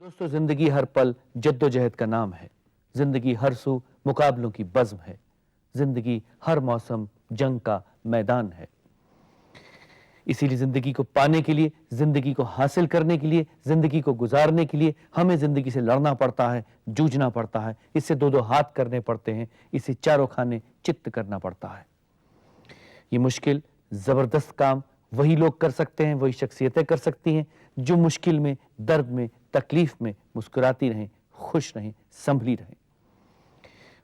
दोस्तों, जिंदगी हर पल जद्दोजहद का नाम है। जिंदगी हर सू मुकाबलों की बज़्म है। जिंदगी हर मौसम जंग का मैदान है। इसीलिए जिंदगी को पाने के लिए, जिंदगी को हासिल करने के लिए, जिंदगी को गुजारने के लिए हमें जिंदगी से लड़ना पड़ता है, जूझना पड़ता है। इससे दो दो हाथ करने पड़ते हैं, इसे चारों खाने चित्त करना पड़ता है। ये मुश्किल जबरदस्त काम वही लोग कर सकते हैं, वही शख्सियतें कर सकती हैं जो मुश्किल में, दर्द में, तकलीफ में मुस्कुराती रहें, खुश रहें, संभली रहें।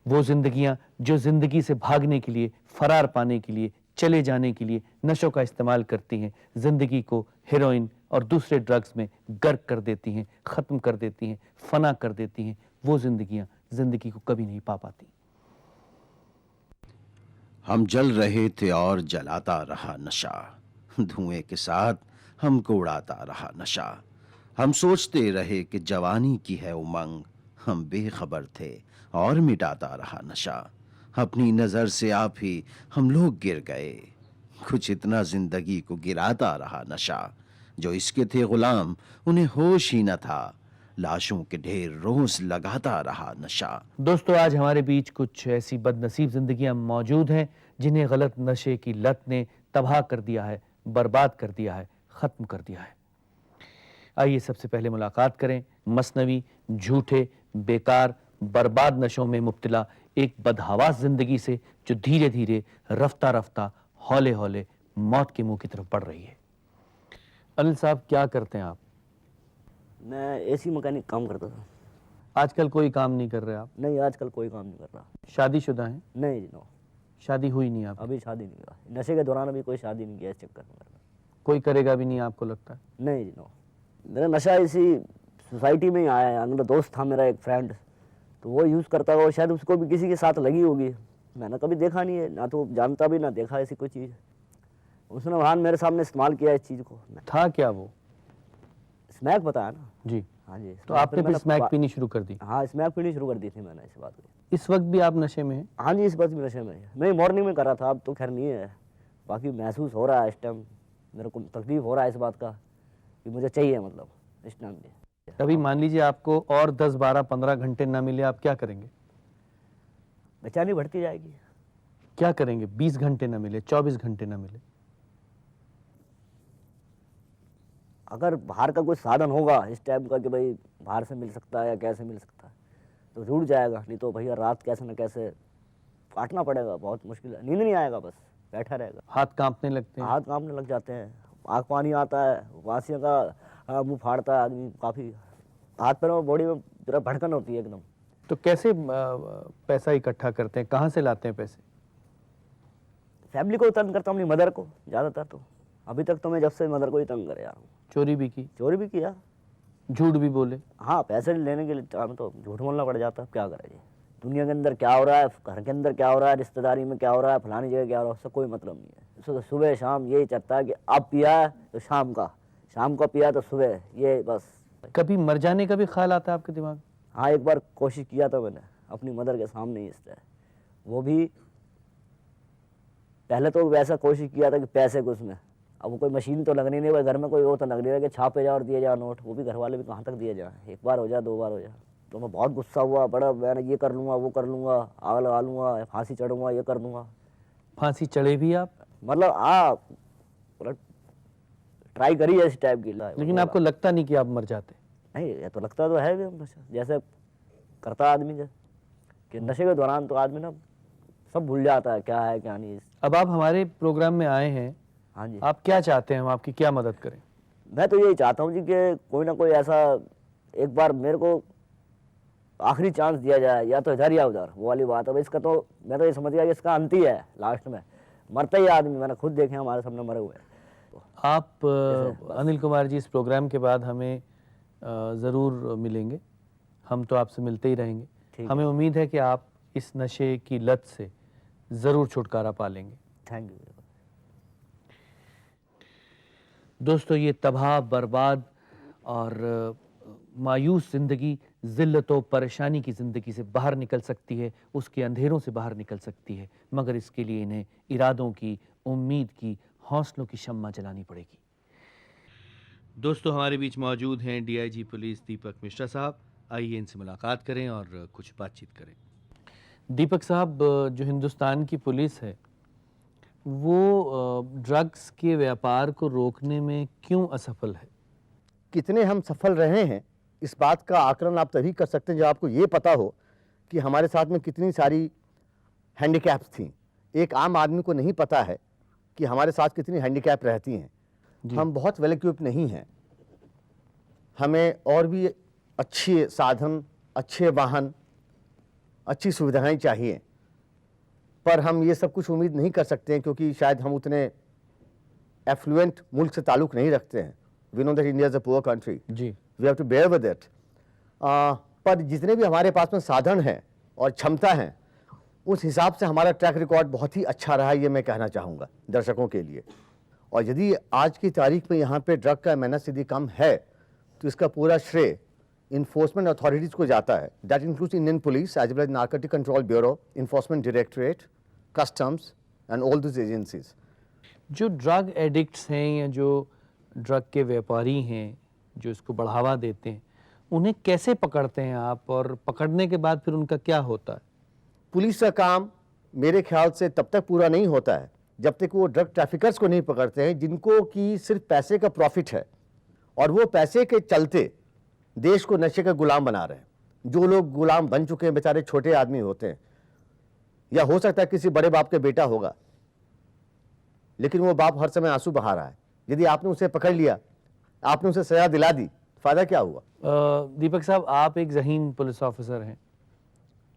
वो जिंदगियां जो जिंदगी से भागने के लिए, फरार पाने के लिए, चले जाने के लिए नशों का इस्तेमाल करती हैं, जिंदगी को हेरोइन और दूसरे ड्रग्स में गर्क कर देती हैं, खत्म कर देती हैं, फना कर देती हैं, वो जिंदगियां जिंदगी को कभी नहीं पा पाती। हम जल रहे थे और जलाता रहा नशा, धुएं के साथ हमको उड़ाता रहा नशा। हम सोचते रहे कि जवानी की है उमंग, हम बेखबर थे और मिटाता रहा नशा। अपनी नजर से आप ही हम लोग गिर गए, कुछ इतना जिंदगी को गिराता रहा नशा। जो इसके थे गुलाम उन्हें होश ही न था, लाशों के ढेर रोज लगाता रहा नशा। दोस्तों, आज हमारे बीच कुछ ऐसी बदनसीब जिंदगियां मौजूद हैं जिन्हें गलत नशे की लत ने तबाह कर दिया है, बर्बाद कर दिया है, खत्म कर दिया है। आइए सबसे पहले मुलाकात करें मसनवी, झूठे, बेकार, बर्बाद नशों में मुब्तला एक बदहवास जिंदगी से, जो धीरे धीरे, रफ्ता रफ्ता, हौले हौले मौत के मुंह की तरफ बढ़ रही है। अनिल साहब, क्या करते हैं आप? मैं एसी मैकेनिक काम करता था। आजकल कोई काम नहीं कर रहे आप? नहीं, आजकल कोई काम नहीं कर रहा। शादीशुदा हैं? नहीं जी, नो। शादी हुई नहीं आप? अभी शादी नहीं हुआ, नशे के दौरान अभी कोई शादी नहीं किया इस चक्कर में। कोई करेगा भी नहीं आपको लगता है? नहीं जी, नो। मेरा नशा इसी सोसाइटी में ही आया है। मेरा दोस्त था, मेरा एक फ्रेंड, तो वो यूज़ करता हुआ, शायद उसको भी किसी के साथ लगी होगी। मैंने कभी देखा नहीं है, ना तो जानता भी ना देखा ऐसी कोई चीज़। उसने वहाँ मेरे सामने इस्तेमाल किया इस चीज़ को। था क्या वो? स्मैक बताया ना जी। हाँ जी। तो आपने फिर स्मैक पीनी शुरू कर दी? हाँ, स्मैक पीनी शुरू कर दी थी मैंने इस बात को। इस वक्त भी आप नशे में हैं? हाँ जी, इस वक्त भी नशे में है। मैं मॉर्निंग में कर रहा था, अब तो खैर नहीं है। बाकी महसूस हो रहा है इस टाइम, मेरे को तकलीफ हो रहा है इस बात का कि मुझे चाहिए, मतलब इस टाइम भी। कभी मान लीजिए आपको और 10, 12, 15 घंटे ना मिले, आप क्या करेंगे? बेचैनी बढ़ती जाएगी। क्या करेंगे? 20 घंटे ना मिले, 24 घंटे ना मिले? अगर बाहर का कोई साधन होगा इस टाइप का कि भाई बाहर से मिल सकता है या कैसे मिल सकता है, तो जुड़ जाएगा। नहीं तो भैया रात कैसे न कैसे काटना पड़ेगा, बहुत मुश्किल है। नींद नहीं आएगा, बस बैठा रहेगा। हाथ कांपने लगते हैं? हाथ कांपने लग जाते हैं, आँख पानी आता है, वासियों का मुंह फाड़ता है आदमी। काफ़ी हाथ पैरों में, बॉडी में जरा भड़कन होती है एकदम। तो कैसे पैसा इकट्ठा करते हैं? कहाँ से लाते हैं पैसे? फैमिली को तंग करता हूँ, अपनी मदर को ज़्यादातर। तो अभी तक तो मैं जब से मदर को ही तंग करे आ रहा हूँ। चोरी भी की? चोरी भी किया। झूठ भी बोले? हाँ, पैसे लेने के लिए टाइम तो झूठ बोलना पड़ जाता है, क्या करें जी। दुनिया के अंदर क्या हो रहा है, घर के अंदर क्या हो रहा है, रिश्तेदारी में क्या हो रहा है, फलानी जगह क्या हो रहा है, उससे कोई मतलब नहीं है। सुबह शाम यही चाहता है कि अब पिया है तो शाम का पिया तो सुबह, ये बस। कभी मर जाने का भी ख्याल आता है आपके दिमाग में? हाँ, एक बार कोशिश किया था मैंने अपनी मदर के सामने ही इस तरह। वो भी पहले तो वैसा कोशिश किया था कि पैसे को उसमें, अब वो कोई मशीन तो लगनी नहीं, घर में कोई वो तो लग नहीं रहा कि छापे जाओ और दिए जाओ नोट। वो भी घर वाले भी कहाँ तक दिए जाए, एक बार हो जाए, 2 बार हो जाए। तो मैं बहुत गुस्सा हुआ, बड़ा मैंने ये कर लूँगा, वो कर लूँगा, आग लगा लूँगा, फांसी चढ़ूँगा, ये कर दूँगा। फांसी चढ़े भी आप? मतलब मतलब ट्राई करी है इस टाइप की। लेकिन आपको लगता नहीं कि आप मर जाते? नहीं, ये तो लगता तो है भी नशा जैसे करता आदमी, जैसे कि नशे के दौरान तो आदमी ना सब भूल जाता है क्या है क्या नहीं। अब आप हमारे प्रोग्राम में आए हैं, हाँ जी। आप क्या चाहते हैं हम आपकी क्या मदद करें? मैं तो यही चाहता हूँ जी कि कोई ना कोई ऐसा एक बार मेरे को आखिरी चांस दिया जाए, या तो इधर या उधर, वो वाली बात है। भाई इसका तो मैं तो ये समझ गया कि इसका अंत ही है, लास्ट में मरता ही आदमी। मैंने खुद देखे हमारे सामने मरे हुए। आप अनिल कुमार जी, इस प्रोग्राम के बाद हमें ज़रूर मिलेंगे। हम तो आपसे मिलते ही रहेंगे। हमें उम्मीद है कि आप इस नशे की लत से ज़रूर छुटकारा पा लेंगे। Thank you. दोस्तों, ये तबाह, बर्बाद और मायूस ज़िंदगी ज़िल्लतों, परेशानी की ज़िंदगी से बाहर निकल सकती है, उसके अंधेरों से बाहर निकल सकती है, मगर इसके लिए इन्हें इरादों की, उम्मीद की, हौसलों की शम्मा जलानी पड़ेगी। दोस्तों हमारे बीच मौजूद हैं डीआईजी पुलिस दीपक मिश्रा साहब। आइए इनसे मुलाकात करें और कुछ बातचीत करें। दीपक साहब, जो हिंदुस्तान की पुलिस है वो ड्रग्स के व्यापार को रोकने में क्यों असफल है? कितने हम सफल रहे हैं इस बात का आकलन आप तभी कर सकते हैं जब आपको ये पता हो कि हमारे साथ में कितनी सारी हैंडीकैप्स थी। एक आम आदमी को नहीं पता है कि हमारे साथ कितनी हैंडीकैप रहती हैं। हम बहुत वेल इक्विप्ड नहीं हैं। हमें और भी अच्छे साधन, अच्छे वाहन, अच्छी सुविधाएं चाहिए, पर हम ये सब कुछ उम्मीद नहीं कर सकते हैं क्योंकि शायद हम उतने एफ्लुएंट मुल्क से ताल्लुक़ नहीं रखते हैं। We know that India is a poor country, जी, we have to bear with it. पर जितने भी हमारे पास में साधन हैं और क्षमता हैं, उस हिसाब से हमारा ट्रैक रिकॉर्ड बहुत ही अच्छा रहा, ये मैं कहना चाहूँगा दर्शकों के लिए। और यदि आज की तारीख में यहाँ पे ड्रग का मेनास यदि कम है तो इसका पूरा श्रेय इन्फोर्समेंट अथॉरिटीज़ को जाता है। That includes Indian police as well as Narcotic Control Bureau, Enforcement Directorate, customs and all this agencies. जो ड्रग एडिक्ट्स हैं या जो ड्रग के व्यापारी हैं जो इसको बढ़ावा देते हैं, उन्हें कैसे पकड़ते हैं आप, और पकड़ने के बाद फिर उनका क्या होता है? पुलिस का काम मेरे ख्याल से तब तक पूरा नहीं होता है जब तक वो ड्रग ट्रैफिकर्स को नहीं पकड़ते हैं जिनको कि सिर्फ पैसे का प्रॉफिट है और वो पैसे के चलते देश को नशे का गुलाम बना रहे हैं। जो लोग गुलाम बन चुके हैं बेचारे छोटे आदमी होते हैं, या हो सकता है किसी बड़े बाप के बेटा होगा, लेकिन वो बाप हर समय आंसू बहा रहा है। यदि आपने उसे पकड़ लिया, आपने उसे सजा दिला दी, फायदा क्या हुआ? दीपक साहब, आप एक ज़हीन पुलिस ऑफिसर हैं,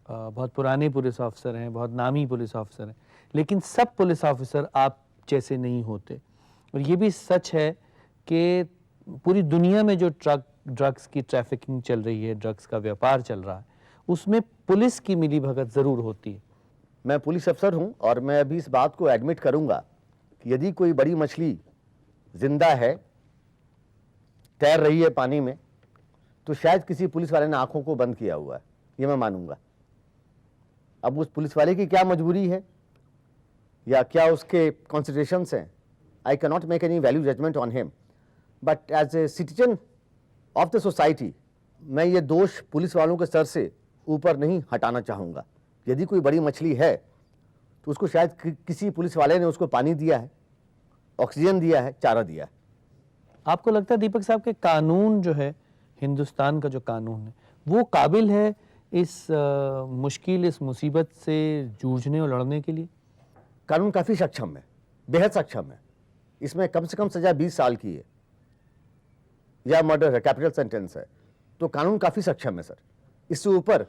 बहुत पुराने पुलिस ऑफिसर हैं, बहुत नामी पुलिस ऑफिसर हैं, लेकिन सब पुलिस ऑफिसर आप जैसे नहीं होते। और ये भी सच है कि पूरी दुनिया में जो ड्रग्स की ट्रैफिकिंग चल रही है, ड्रग्स का व्यापार चल रहा है, उसमें पुलिस की मिलीभगत ज़रूर होती है। मैं पुलिस अफसर हूं और मैं अभी इस बात को एडमिट करूंगा कि यदि कोई बड़ी मछली जिंदा है, तैर रही है पानी में, तो शायद किसी पुलिस वाले ने आंखों को बंद किया हुआ है, ये मैं मानूंगा। अब उस पुलिस वाले की क्या मजबूरी है या क्या उसके कॉन्सिडरेशंस हैं, I can not make any value judgement on him, but as a citizen of the society मैं ये दोष पुलिस वालों के सर से ऊपर नहीं हटाना चाहूँगा। यदि कोई बड़ी मछली है तो उसको शायद किसी पुलिस वाले ने उसको पानी दिया है, ऑक्सीजन दिया है, चारा दिया है। आपको लगता है दीपक साहब के कानून जो है, हिंदुस्तान का जो कानून है, वो काबिल है इस मुश्किल, इस मुसीबत से जूझने और लड़ने के लिए? कानून काफ़ी सक्षम है, बेहद सक्षम है। इसमें कम से कम सजा 20 साल की है या मर्डर है, कैपिटल सेंटेंस है, तो कानून काफ़ी सक्षम है सर। इससे ऊपर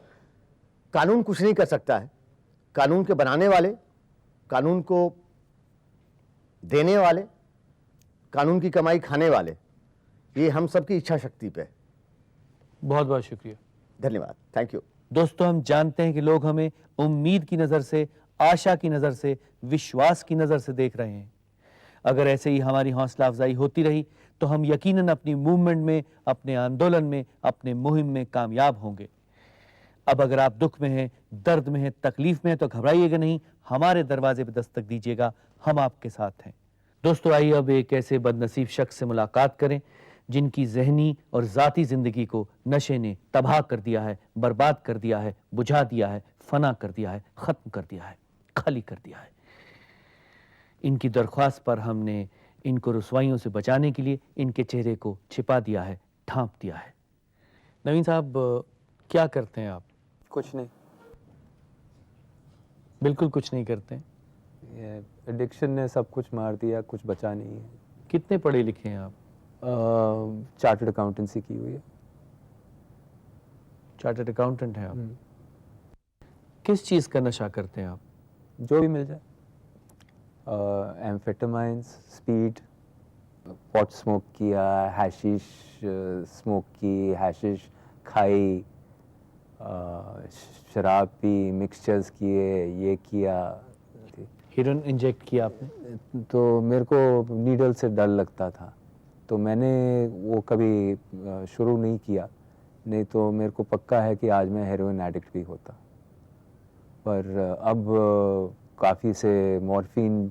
कानून कुछ नहीं कर सकता है। कानून के बनाने वाले, कानून को देने वाले, कानून की कमाई खाने वाले, ये हम सबकी इच्छा शक्ति पे है। बहुत बहुत शुक्रिया, धन्यवाद, थैंक यू। दोस्तों, हम जानते हैं कि लोग हमें उम्मीद की नज़र से, आशा की नज़र से, विश्वास की नज़र से देख रहे हैं। अगर ऐसे ही हमारी हौसला अफजाई होती रही तो हम यकीनन अपनी मूवमेंट में, अपने आंदोलन में, अपने मुहिम में कामयाब होंगे। अब अगर आप दुख में हैं, दर्द में हैं, तकलीफ में हैं, तो घबराइएगा नहीं, हमारे दरवाजे पर दस्तक दीजिएगा, हम आपके साथ हैं। दोस्तों, आइए अब एक ऐसे बदनसीब शख्स से मुलाकात करें जिनकी जहनी और ज़ाती ज़िंदगी को नशे ने तबाह कर दिया है, बर्बाद कर दिया है, बुझा दिया है, फना कर दिया है, ख़त्म कर दिया है, खाली कर दिया है। इनकी दरख्वास्त पर हमने इनको रुसवाइयों से बचाने के लिए इनके चेहरे को छिपा दिया है, ढांप दिया है। नवीन साहब, क्या करते हैं आप? कुछ नहीं, बिल्कुल कुछ नहीं करते हैं। ये एडिक्शन ने सब कुछ मार दिया, कुछ बचा नहीं है। कितने पढ़े लिखे हैं आप? चार्टर्ड अकाउंटेंसी की हुई है। चार्टर्ड अकाउंटेंट हैं आप? किस चीज़ का नशा करते हैं आप? जो भी मिल जाए, एम्फेटामाइंस, स्पीड, पॉट स्मोक किया, हैशिश स्मोक की, हैशिश खाई, शराब पी, मिक्सचर्स किए, ये किया। हीरोइन इंजेक्ट किया आपने? तो मेरे को नीडल से डर लगता था, तो मैंने वो कभी शुरू नहीं किया, नहीं तो मेरे को पक्का है कि आज मैं हेरोइन एडिक्ट भी होता। पर अब काफ़ी से मॉर्फिन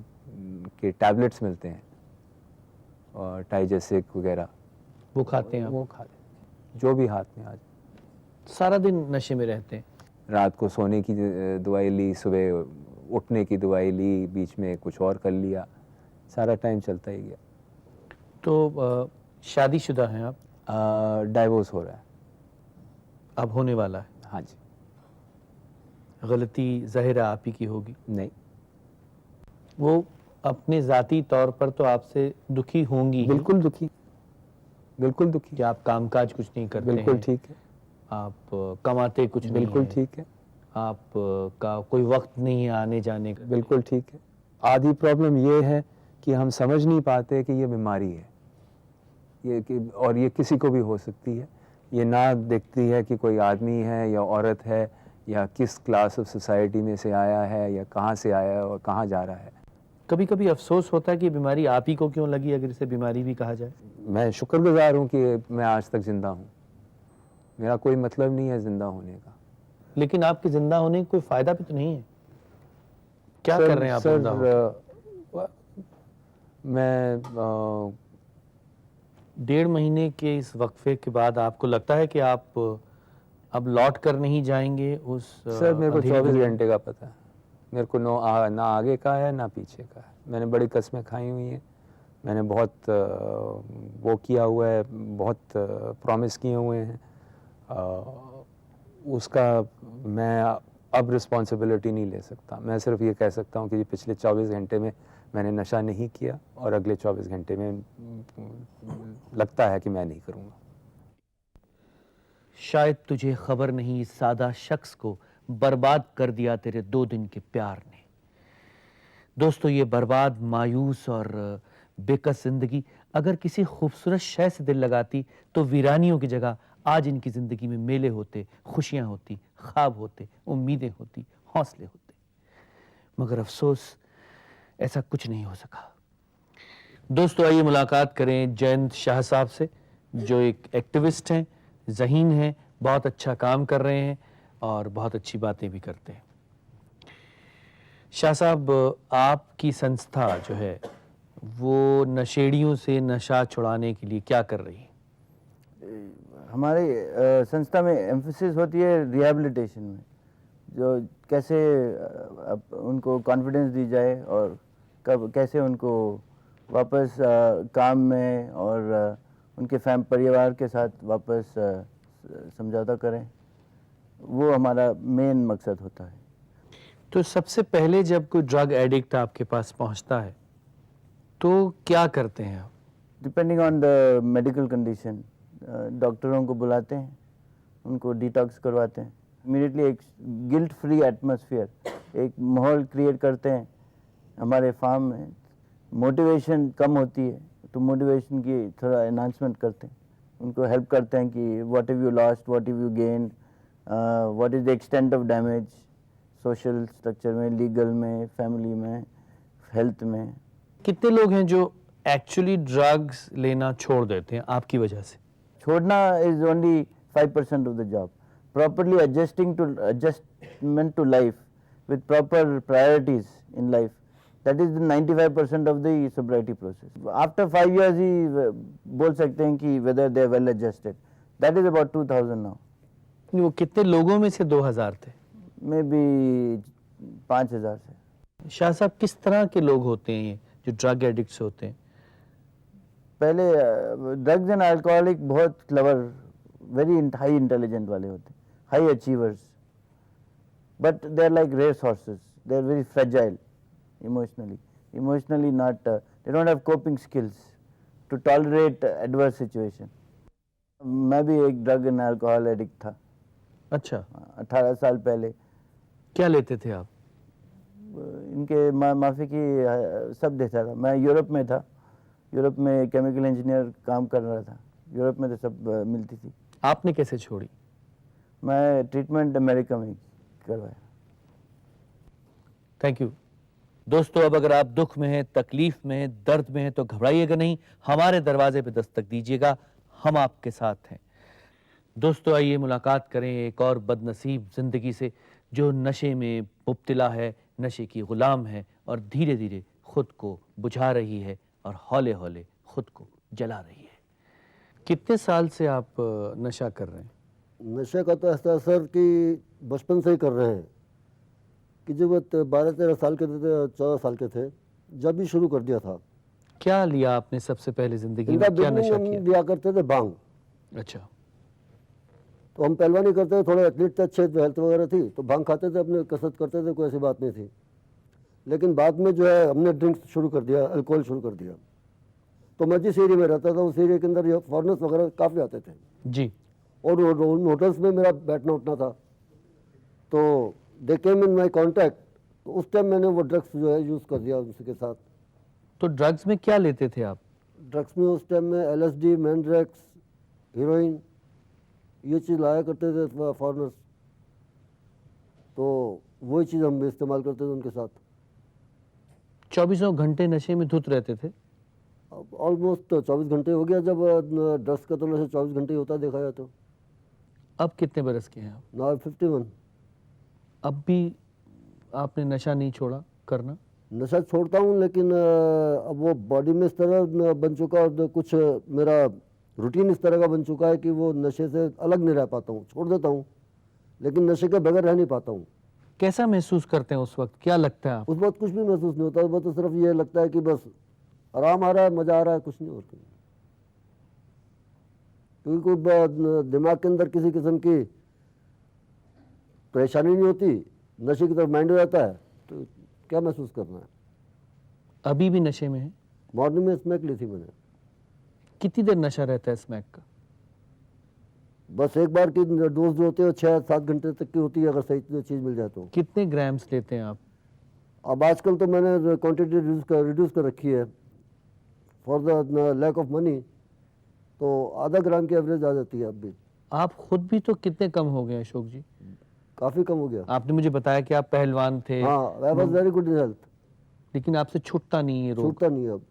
के टैबलेट्स मिलते हैं और टाइजेसिक वगैरह, वो खाते हैं आप? वो खा लेते, जो भी हाथ में आ जाए। सारा दिन नशे में रहते हैं? रात को सोने की दवाई ली, सुबह उठने की दवाई ली, बीच में कुछ और कर लिया, सारा टाइम चलता ही गया। तो शादीशुदा हैं आप? डाइवोर्स हो रहा है। अब होने वाला है? हाँ जी। गलती ज़ाहिर है आप ही की होगी। नहीं, वो अपने ज़ाती तौर पर तो आपसे दुखी होंगी ही, बिल्कुल दुखी, बिल्कुल दुखी। कि आप कामकाज कुछ नहीं करते बिल्कुल हैं, ठीक है, आप कमाते कुछ नहीं बिल्कुल हैं, ठीक है, आप का कोई वक्त नहीं है आने जाने का। बिल्कुल ठीक है। आधी प्रॉब्लम ये है कि हम समझ नहीं पाते कि ये बीमारी है, और ये किसी को भी हो सकती है। ये ना दिखती है कि कोई आदमी है या औरत है या किस क्लास ऑफ सोसाइटी में से आया है या कहाँ से आया है और कहाँ जा रहा है। कभी कभी अफसोस होता है कि बीमारी आप ही को क्यों लगी, अगर इसे बीमारी भी कहा जाए। मैं शुक्रगुजार हूँ कि मैं आज तक ज़िंदा हूँ। मेरा कोई मतलब नहीं है ज़िंदा होने का। लेकिन आपके जिंदा होने का कोई फायदा भी तो नहीं है। क्या सर, कर रहे हैं आप जिंदा होके? मैं 1.5 महीने के इस वक्फे के बाद आपको लगता है कि आप अब लौट कर नहीं जाएंगे उस सर, मेरे को अंधेरी 24 दुनिया? घंटे का पता है। मेरे को ना आगे का है ना पीछे का है। मैंने बड़ी कस्में खाई हुई हैं, मैंने बहुत वो किया हुआ है, बहुत प्रॉमिस किए हुए हैं। उसका मैं अब रिस्पॉन्सिबिलिटी नहीं ले सकता। मैं सिर्फ ये कह सकता हूँ कि ये पिछले 24 घंटे में मैंने नशा नहीं किया और अगले 24 घंटे में लगता है कि मैं नहीं करूँगा। शायद तुझे खबर नहीं, इस सादा शख्स को बर्बाद कर दिया तेरे 2 दिन के प्यार ने। दोस्तों, ये बर्बाद, मायूस और बेकस जिंदगी अगर किसी खूबसूरत शय से दिल लगाती तो वीरानियों की जगह आज इनकी जिंदगी में मेले होते, खुशियां होती, ख्वाब होते, उम्मीदें होती, हौसले होते। मगर अफसोस, ऐसा कुछ नहीं हो सका। दोस्तों, आइए मुलाकात करें जयंत शाह साहब से, जो एक एक्टिविस्ट हैं, ज़हीन हैं, बहुत अच्छा काम कर रहे हैं और बहुत अच्छी बातें भी करते हैं। शाह साहब, आपकी संस्था जो है वो नशेड़ियों से नशा छुड़ाने के लिए क्या कर रही है? हमारी संस्था में एम्फेसिस होती है रिहैबिलिटेशन में, जो कैसे उनको कॉन्फिडेंस दी जाए और कब कैसे उनको वापस काम में और उनके परिवार के साथ वापस समझौता करें, वो हमारा मेन मकसद होता है। तो सबसे पहले जब कोई ड्रग एडिक्ट आपके पास पहुंचता है तो क्या करते हैं आप? Depending on the medical condition, डॉक्टरों को बुलाते हैं, उनको डिटॉक्स करवाते हैं, इमीडिएटली एक गिल्ट फ्री एटमॉस्फेयर, एक माहौल क्रिएट करते हैं हमारे फार्म में। मोटिवेशन कम होती है तो मोटिवेशन की थोड़ा एनहांसमेंट करते हैं, उनको हेल्प करते हैं कि what have you lost, what have you gain, what is the extent of damage social structure में, लीगल में, फैमिली में, हेल्थ में। कितने लोग हैं जो एक्चुअली ड्रग्स लेना छोड़ देते हैं आपकी वजह से? छोड़ना is only 5% of the job. Properly adjustment to life with proper priorities in life, that is the 95% of the sobriety process. After 5 years ही बोल सकते हैं कि whether they are well adjusted. That is about 2000 now. वो कितने लोगों में से 2000 थे? Maybe 5000 से। शाह साहब, किस तरह के लोग होते हैं ये जो ड्रग एडिक्ट्स होते हैं? पहले ड्रग्स एंड अल्कोहलिक बहुत क्लेवर, वेरी हाई इंटेलिजेंट वाले होते हैं, high achievers, but they are like race horses, they are very fragile emotionally not, they don't have coping skills to tolerate adverse situation. मैं भी एक ड्रग एंड अल्कोहल एडिक्ट था। अच्छा, 18 साल पहले। क्या लेते थे आप? इनके माफी की सब देता था। मैं यूरोप में था, यूरोप में केमिकल इंजीनियर काम कर रहा था, यूरोप में तो सब मिलती थी। आपने कैसे छोड़ी? मैं ट्रीटमेंट अमेरिका में करवाया। Thank you. दोस्तों, अब अगर आप दुख में हैं, तकलीफ में हैं, दर्द में हैं तो घबराइएगा नहीं, हमारे दरवाजे पे दस्तक दीजिएगा, हम आपके साथ हैं। दोस्तों, आइए मुलाकात करें एक और बदनसीब जिंदगी से जो नशे में मुब्तला है, नशे की गुलाम है और धीरे धीरे खुद को बुझा रही है और हौले हौले खुद को जला रही है। कितने साल से आप नशा कर रहे हैं? नशे का तो ऐसा असर कि बचपन से ही कर रहे हैं कि जब 12-13 साल के थे, 14 साल के थे, जब भी शुरू कर दिया था। क्या लिया आपने सबसे पहले जिंदगी इनका में, क्या बिगनिंग नशा हम किया? लिया करते थे भांग। अच्छा, तो हम पहलवानी करते थे, थोड़े एथलीट थे, अच्छे हेल्थ वगैरह थी, तो भांग खाते थे, अपने कसरत करते थे, कोई ऐसी बात नहीं थी। लेकिन बाद में जो है हमने ड्रिंक्स शुरू कर दिया, अल्कोहल शुरू कर दिया। तो मैं जिस एरिया में रहता था उस एरिया के अंदर ये फॉरनर्स वगैरह काफ़ी आते थे, जी, और उन होटल्स में मेरा बैठना उठना था। तो दे केम इन माई कॉन्टैक्ट, तो उस टाइम मैंने वो ड्रग्स जो है यूज़ कर दिया उनके साथ। तो ड्रग्स में क्या लेते थे आप? ड्रग्स में उस टाइम में LSD, मैंड्रेक्स, हीरोइन, ये चीज़ लाया करते थे फॉरनर्स। तो वही चीज़ हम भी इस्तेमाल करते थे उनके साथ। 24 घंटे नशे में धुत रहते थे? अब ऑलमोस्ट 24 घंटे हो गया, जब ड्रग्स का तो नशा 24 घंटे ही होता देखा जाए तो। अब कितने बरस के हैं आप? नाउ 51। अब भी आपने नशा नहीं छोड़ा करना? नशा छोड़ता हूँ, लेकिन अब वो बॉडी में इस तरह बन चुका और कुछ मेरा रूटीन इस तरह का बन चुका है कि वो नशे से अलग नहीं रह पाता हूँ। छोड़ देता हूँ, लेकिन नशे के बगैर रह नहीं पाता हूँ। कैसा महसूस करते हैं उस वक्त, क्या लगता है आप? उस वक्त कुछ भी महसूस नहीं होता, उस वक्त तो सिर्फ ये लगता है कि बस आराम आ रहा है, मज़ा आ रहा है, कुछ नहीं और कुछ नहीं। क्योंकि कोई दिमाग के अंदर किसी किस्म की परेशानी नहीं होती, नशे की तरफ माइंड हो जाता है, तो क्या महसूस करना है। अभी भी नशे में है? मॉर्निंग में स्मैक ली थी मैंने। कितनी देर नशा रहता है स्मैक का? बस एक बार की डोज जो होती है 6-7 घंटे तक की होती है, अगर सही चीज़ मिल जाए तो। कितने ग्राम्स लेते हैं आप? अब आजकल तो मैंने क्वांटिटी रिड्यूस कर रखी है for the lack of money, तो आधा ग्राम की एवरेज आ जाती है अब भी। आप खुद भी तो कितने कम हो गए अशोक जी? काफ़ी कम हो गया। आपने मुझे बताया कि आप पहलवान थे, हाँ, I was very good in health. लेकिन आपसे छूटता नहीं है रोग। छूटता नहीं है अब।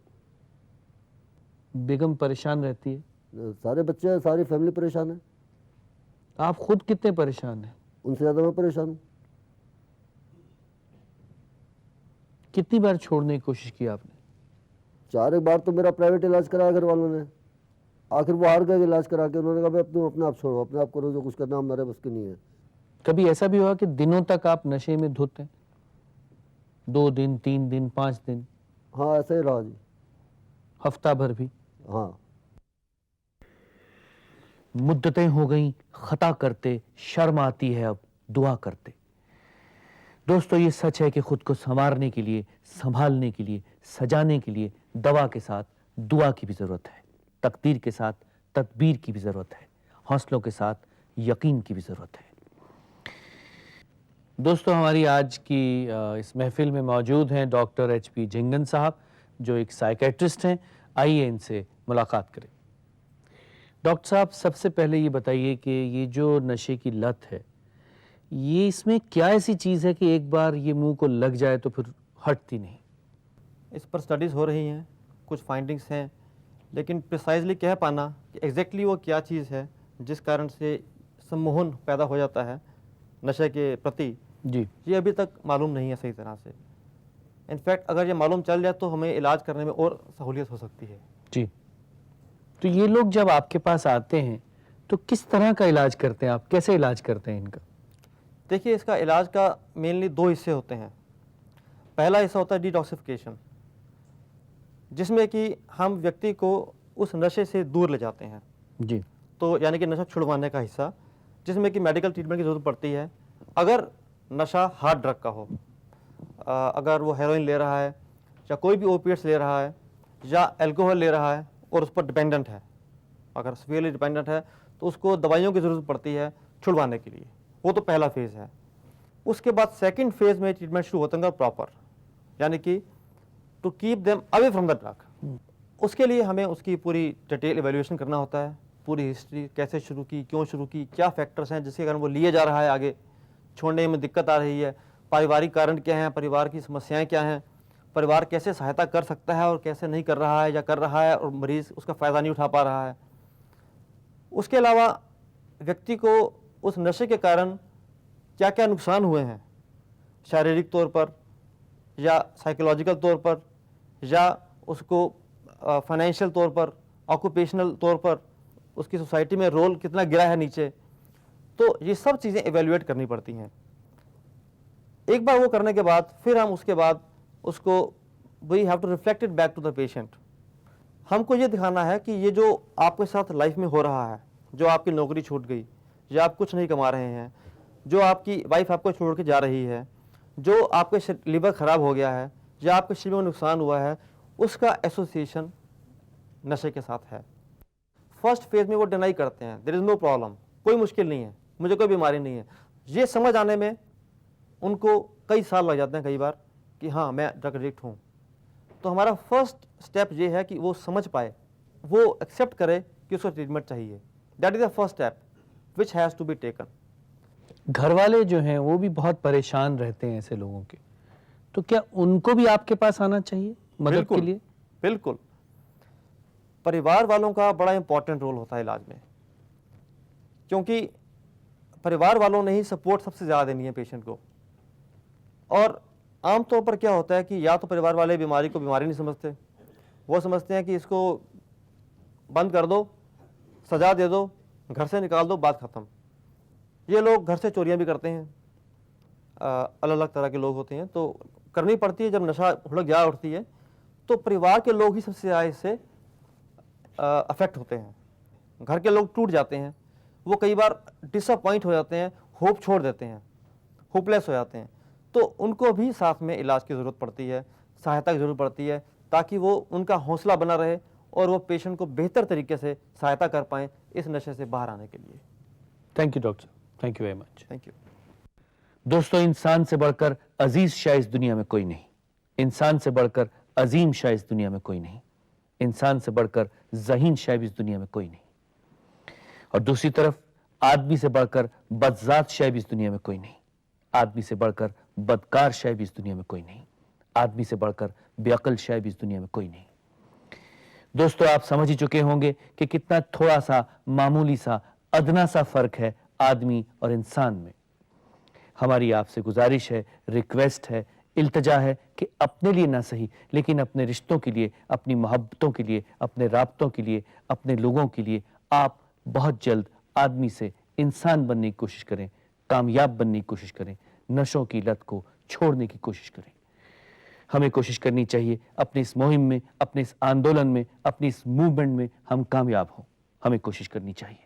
बेगम परेशान रहती है? सारे बच्चे हैं, सारी फैमिली परेशान है। आप खुद कितने परेशान हैं? उनसे ज़्यादा मैं परेशान हूँ। कितनी बार छोड़ने की कोशिश की आपने? 4 एक बार तो मेरा प्राइवेट इलाज कराया घर वालों ने, आखिर वो हार गए इलाज करा के। उन्होंने कहा भाई तुम अपने आप छोड़ो, अपने आप करो, जो कुछ करना हमारे बस की नहीं है। कभी ऐसा भी हुआ कि दिनों तक आप नशे में धुत हैं? 2 दिन, 3 दिन, 5 दिन, हाँ, ऐसा ही रहा जी। हफ्ता भर भी? हाँ। मुद्दतें हो गईं खता करते, शर्म आती है अब दुआ करते। दोस्तों, ये सच है कि खुद को संवारने के लिए, संभालने के लिए, सजाने के लिए दवा के साथ दुआ की भी जरूरत है, तकदीर के साथ तदबीर की भी जरूरत है, हौसलों के साथ यकीन की भी जरूरत है। दोस्तों, हमारी आज की इस महफिल में मौजूद हैं डॉक्टर HP झिंगन साहब, जो एक साइकेट्रिस्ट हैं। आइए इनसे मुलाकात करें। डॉक्टर साहब, सबसे पहले ये बताइए कि ये जो नशे की लत है, ये इसमें क्या ऐसी चीज़ है कि एक बार ये मुंह को लग जाए तो फिर हटती नहीं? इस पर स्टडीज़ हो रही हैं, कुछ फाइंडिंग्स हैं, लेकिन प्रिसाइजली कह पाना कि एग्जैक्टली वो क्या चीज़ है जिस कारण से सम्मोहन पैदा हो जाता है नशे के प्रति, जी, ये अभी तक मालूम नहीं है सही तरह से। इनफैक्ट अगर ये मालूम चल जाए तो हमें इलाज करने में और सहूलियत हो सकती है। जी। तो ये लोग जब आपके पास आते हैं तो किस तरह का इलाज करते हैं आप, कैसे इलाज करते हैं इनका? देखिए, इसका इलाज का मेनली 2 हिस्से होते हैं। पहला हिस्सा होता है डिटॉक्सिफिकेशन, जिसमें कि हम व्यक्ति को उस नशे से दूर ले जाते हैं। जी, तो यानी कि नशा छुड़वाने का हिस्सा, जिसमें कि मेडिकल ट्रीटमेंट की ज़रूरत पड़ती है। अगर नशा हार्ड ड्रग का हो, अगर वो हेरोइन ले रहा है या कोई भी ओपिएट्स ले रहा है या अल्कोहल ले रहा है और उस पर डिपेंडेंट है, अगर सीवियरली डिपेंडेंट है, तो उसको दवाइयों की ज़रूरत पड़ती है छुड़वाने के लिए। वो तो पहला फेज़ है। उसके बाद सेकंड फेज़ में ट्रीटमेंट शुरू होता है प्रॉपर, यानी कि to keep them away from the drug. उसके लिए हमें उसकी पूरी डिटेल एवेल्यूएशन करना होता है, पूरी हिस्ट्री, कैसे शुरू की, क्यों शुरू की, क्या फैक्टर्स हैं जिसके कारण वो लिए जा रहा है, आगे छोड़ने में दिक्कत आ रही है, पारिवारिक कारण क्या हैं, परिवार की समस्याएं क्या हैं, परिवार कैसे सहायता कर सकता है और कैसे नहीं कर रहा है या कर रहा है और मरीज़ उसका फ़ायदा नहीं उठा पा रहा है। उसके अलावा व्यक्ति को उस नशे के कारण क्या क्या नुकसान हुए हैं, शारीरिक तौर पर या साइकोलॉजिकल तौर पर या उसको फाइनेंशियल तौर पर, ऑक्यूपेशनल तौर पर, उसकी सोसाइटी में रोल कितना गिरा है नीचे। तो ये सब चीज़ें एवेल्युएट करनी पड़ती हैं। एक बार वो करने के बाद फिर हम उसके बाद उसको we have to reflect it back to the patient. हमको ये दिखाना है कि ये जो आपके साथ लाइफ में हो रहा है, जो आपकी नौकरी छूट गई, या आप कुछ नहीं कमा रहे हैं, जो आपकी वाइफ आपको छोड़ के जा रही है, जो आपके लीवर ख़राब हो गया है, या आपके शरीर में नुकसान हुआ है, उसका एसोसिएशन नशे के साथ है। फर्स्ट फेज में वो डिनाई करते हैं, देयर इज़ नो प्रॉब्लम, कोई मुश्किल नहीं है, मुझे कोई बीमारी नहीं है। ये समझ आने में उनको कई साल लग जाते हैं कई बार कि हाँ मैं ड्रग एडिक्ट हूँ। तो हमारा फर्स्ट स्टेप ये है कि वो समझ पाए, वो एक्सेप्ट करे कि उसको ट्रीटमेंट चाहिए। That is the first step which has to be taken. घर वाले जो हैं वो भी बहुत परेशान रहते हैं ऐसे लोगों के, तो क्या उनको भी आपके पास आना चाहिए मदद के लिए? बिल्कुल, परिवार वालों का बड़ा इंपॉर्टेंट रोल होता है इलाज में, क्योंकि परिवार वालों ने ही सपोर्ट सबसे ज़्यादा देनी है पेशेंट को। और आमतौर पर क्या होता है कि या तो परिवार वाले बीमारी को बीमारी नहीं समझते, वो समझते हैं कि इसको बंद कर दो, सजा दे दो, घर से निकाल दो, बात ख़त्म। ये लोग घर से चोरियां भी करते हैं, अलग अलग तरह के लोग होते हैं, तो करनी पड़ती है। जब नशा हुड़क जा उठती है तो परिवार के लोग ही सबसे ज़्यादा इससे अफेक्ट होते हैं। घर के लोग टूट जाते हैं, वो कई बार डिसअपॉइंट हो जाते हैं, होप छोड़ देते हैं, होपलेस हो जाते हैं। तो उनको भी साथ में इलाज की ज़रूरत पड़ती है, सहायता की ज़रूरत पड़ती है, ताकि वो उनका हौसला बना रहे और वो पेशेंट को बेहतर तरीके से सहायता कर पाएँ इस नशे से बाहर आने के लिए। Thank you doctor, thank you very much. Thank you. दोस्तों, इंसान से बढ़कर अजीज शायद इस दुनिया में कोई नहीं, इंसान से बढ़कर अजीम शायद इस दुनिया में कोई नहीं, इंसान से बढ़कर ज़हीन शायद इस दुनिया में कोई नहीं, और दूसरी तरफ आदमी से बढ़कर बदजात शायद इस दुनिया में कोई नहीं, आदमी से बढ़कर बदकार शायद इस दुनिया में कोई नहीं, आदमी से बढ़कर बेअक्ल शायद इस दुनिया में कोई नहीं। दोस्तों, आप समझ ही चुके होंगे कि कितना थोड़ा सा मामूली सा अदना सा फर्क है आदमी और इंसान में। हमारी आपसे गुजारिश है, रिक्वेस्ट है, इल्तजा है कि अपने लिए ना सही लेकिन अपने रिश्तों के लिए, अपनी मोहब्बतों के लिए, अपने राब्तों के लिए, अपने लोगों के लिए आप बहुत जल्द आदमी से इंसान बनने की कोशिश करें, कामयाब बनने की कोशिश करें, नशों की लत को छोड़ने की कोशिश करें। हमें कोशिश करनी चाहिए अपनी इस मुहिम में, अपने इस आंदोलन में, अपनी इस मूवमेंट में हम कामयाब हों। हमें कोशिश करनी चाहिए।